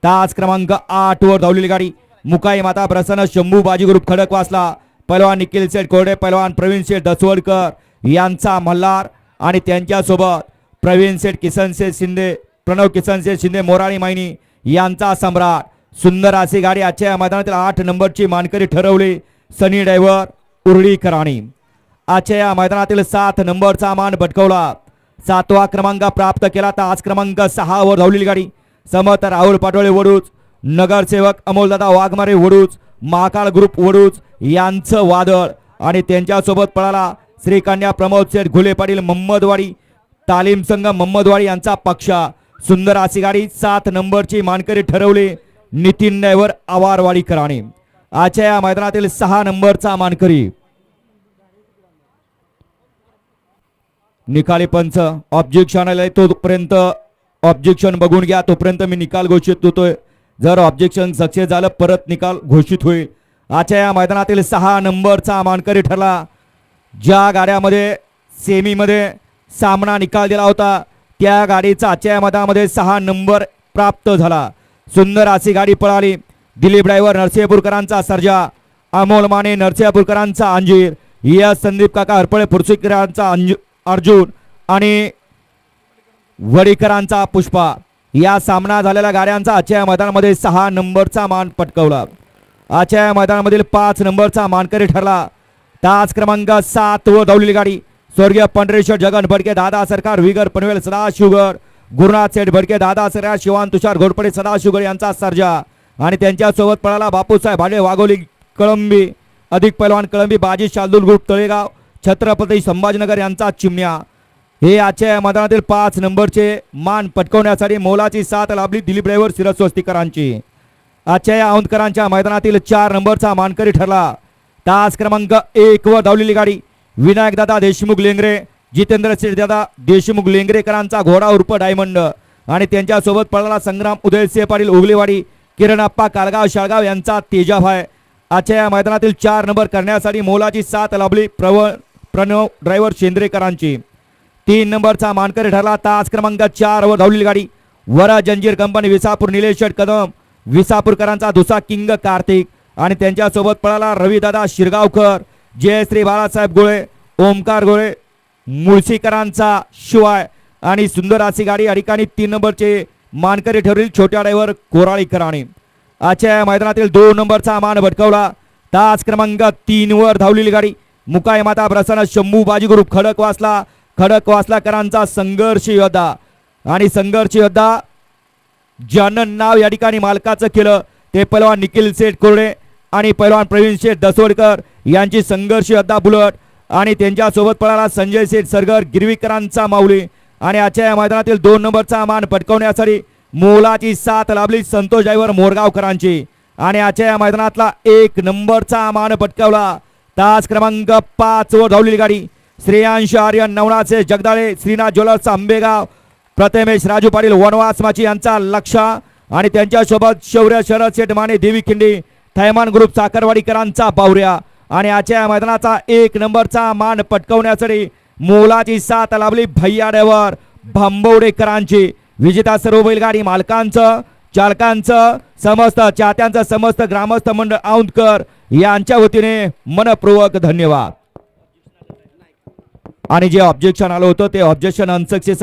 तास क्रमांक 8 वर धावलेली गाडी मुकाई माता प्रसन्न शंभू बाजी ग्रुप खडकवासला पहलवान निखिल शेठ कोरडे पहलवान प्रवीण शेठ दसवडकर यांचा मल्हार आणि त्यांच्यासोबत प्रवीण शेठ किसन शेठ शिंदे प्रणव किसन शेठ शिंदे मोराळी मायनी यांचा सम्राट. सुंदर अशी गाडी आजच्या मैदानातील 8 नंबरची मानकरी ठरवली सनी ड्रायव्हर उर्ळीकरांनी. आजच्या या मैदानातील 7 नंबरचा मान पटकावला. 7वा क्रमांक प्राप्त केला. तास क्रमांक 6 वर धावलेली गाडी समत राहुल पाटोळे वडूज नगरसेवक अमोलदादा वाघमारे वडूज महाकाळ ग्रुप वडूज यांचं वादळ आणि त्यांच्यासोबत पळाला श्री कन्या प्रमोद शेठ घुले पाटील मोहम्मदवाडी तालीम संघ मोहम्मदवाडी यांचा पक्ष. सुंदर अशी गाडी 7 नंबरची मानकरी ठरवली नितीन ड्रायव्हर आवारवाडीकरांनी. आजच्या या मैदानातील 6 नंबरचा मानकरी. निकाली पंच ऑब्जेक्शन आले तोपर्यंत ऑब्जेक्शन बघून घ्या. तोपर्यंत मी निकाल घोषित होतोय. जर ऑब्जेक्शन सक्सेस झालं परत निकाल घोषित होईल. आजच्या या मैदानातील 6 नंबरचा मानकरी ठरला. ज्या गाड्यामध्ये सेमीमध्ये सामना निकाल दिला होता त्या गाडीचा आजच्या या मैदानामध्ये 6 नंबर प्राप्त झाला. सुंदर अशी गाडी पळाली. दिलीप ड्रायव्हर नरसिंहपूरकरांचा सर्जा अमोल माने नरसिंहपूरकरांचा अंजीर यस संदीप काका हरपळे फुरसुकरांचा अर्जुन आणि वडीकरांचा पुष्पा या सामना झालेल्या गाड्यांचा आजच्या मैदानामध्ये 6 नंबरचा मान पटकावला. आजच्या मैदानामधील 5 नंबरचा मानकरी ठरला. तास क्रमांक 7 वर धावलेली गाडी स्वर्गीय पंढरेश्वर जगन भडके दादा सरकार विगर पनवेल सदाशिवगड गुरुनाथ सेठ भडके दादा सरकार शिवान तुषार घोरपडे सदाशिवगड यांचा सर्जा आणि त्यांच्यासोबत पळाला बापूसाहेब भाडे वाघोली कळंबी अधिक पैलवान कळंबी बाजी शार्दूल ग्रुप तळेगाव छत्रपती संभाजीनगर यांचा चिमण्या. हे आजच्या मैदानातील 5 नंबरचे मान पटकवण्यासाठी मोलाची साथ लाभली दिलीप ड्रायव्हर शिरस्वस्तीकरांची. आजच्या या औंधकरांच्या मैदानातील 4 नंबरचा मानकरी ठरला. तास क्रमांक 1 वर धावलेली गाडी विनायक दादा देशमुख लेंगरे जितेंद्र शेठ दादा देशमुख लेंगरेकरांचा घोडा उर्फ डायमंड आणि त्यांच्यासोबत पळाला संग्राम उदयसिंह पाटील उगलेवाडी किरणप्पा कालगाव शाळगाव यांचा तेजाभाई. आजच्या या मैदानातील 4 नंबर करण्यासाठी मोलाची साथ लाभली प्रणव ड्रायव्हर शेंद्रेकरांची. 3 नंबरचा मानकरी ठरला. तास क्रमांक 4 वर धावलेली गाडी वरा जंजीर कंपनी विसापूर निलेश शेठ कदम विसापूरकरांचा दुसरा किंग कार्तिक आणि त्यांच्यासोबत पळाला रविदादा शिरगावकर जयश्री बाळासाहेब गोळे ओमकार गोळे मुळशीकरांचा शिवाय आणि सुंदर अशी गाडी या ठिकाणी 3 नंबरचे मानकरी ठरवली छोट्या ड्रायव्हर कोराळीकरांनी. आजच्या मैदानातील 2 नंबरचा मान भटकावला. तास क्रमांक 3 वर धावलेली गाडी मुकाई माता प्रसन्न शंभू बाजी ग्रुप खडकवासलाकरांचा संघर्ष योद्धा आणि संघर्ष योद्धा ज्यानं नाव या ठिकाणी मालकाचं केलं ते पहलवान निखिल शेठ कोरडे आणि पहलवान प्रवीण शेठ दसवडकर यांची संघर्ष योद्धा बुलट आणि त्यांच्यासोबत पळाला संजय शेठ सरगर गिरवीकरांचा माऊली आणि आजच्या या मैदानातील 2 नंबरचा मान पटकावण्यासाठी मोलाची साथ लाभली संतोष ड्रायव्हर मोरगावकरांची आणि आजच्या या मैदानातला 1 नंबरचा मान पटकावला. तास क्रमांक 5 वर धावलेली गाडी श्रेयांश आर्यन नवनाचे जगदाळे श्रीनाथ ज्वेलर्स आंबेगाव प्रथमेश राजू पाटील वनवास माची यांचा लक्ष आणि त्यांच्यासोबत शौर्य शरद शेठ माने देवी खिंडी थैमान ग्रुप साखरवाडीकरांचा बावऱ्या आणि आजच्या मैदानाचा 1 नंबरचा मान पटकावण्यासाठी मोलाची साथ लाभली भैया ड्रायव्हर भांबवडेकरांची. विजेता सर्व बैलगाडी मालकांचं चालकांचं समस्त चाहत्यांचं समस्त ग्रामस्थ मंडळ औंधकर यांच्या वतीने मनपूर्वक धन्यवाद. आणि जे ऑब्जेक्शन आलं होतं ते ऑब्जेक्शन अनसक्सेस